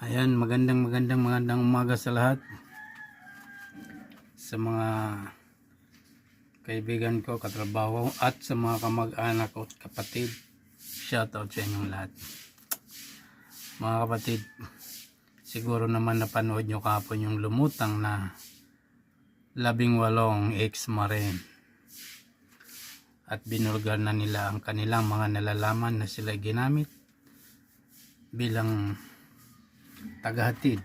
Ayan, magandang umaga sa lahat. Sa mga kaibigan ko, katrabaho at sa mga kamag-anak ko at kapatid. Shoutout sa inyong lahat. Mga kapatid, siguro naman napanood nyo kahapon yung lumutang na 18 ex-marine. At binulgar na nila ang kanilang mga nalalaman na sila ginamit bilang tagahatid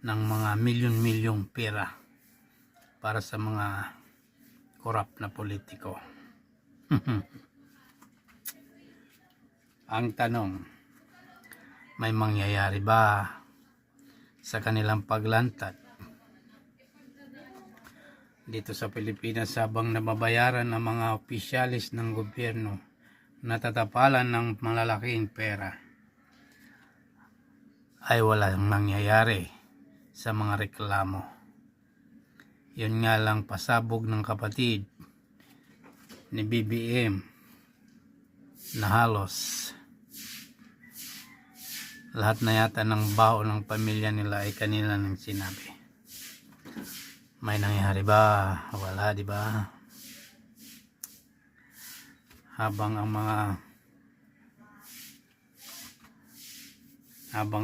ng mga milyon-milyong pera para sa mga korap na politiko. Ang tanong, may mangyayari ba sa kanilang paglantad dito sa Pilipinas habang nababayaran ng mga opisyalis ng gobyerno na tatapalan ng malalaking pera? Ay walang nangyayari sa mga reklamo. Yun nga lang pasabog ng kapatid ni BBM na halos lahat na yata ng baon ng pamilya nila ay kanila nang sinabi. May nangyayari ba? Wala, di ba? Habang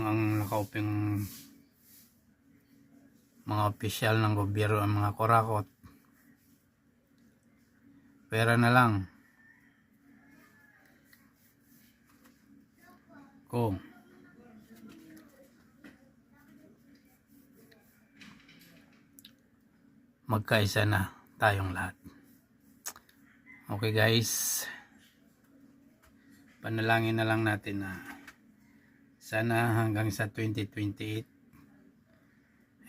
ang nakauping mga opisyal ng gobyerno, ang mga kurakot, pera na lang. Kung magkaisa na tayong lahat. Okay guys, panalangin na lang natin na sana hanggang sa 2028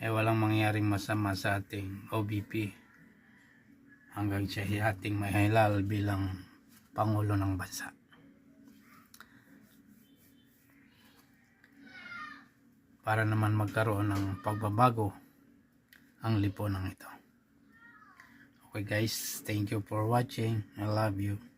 ay walang mangyaring masama sa ating OBP hanggang siya ating mahilal bilang Pangulo ng Bansa. Para naman magkaroon ng pagbabago ang lipunang ito. Okay guys, thank you for watching. I love you.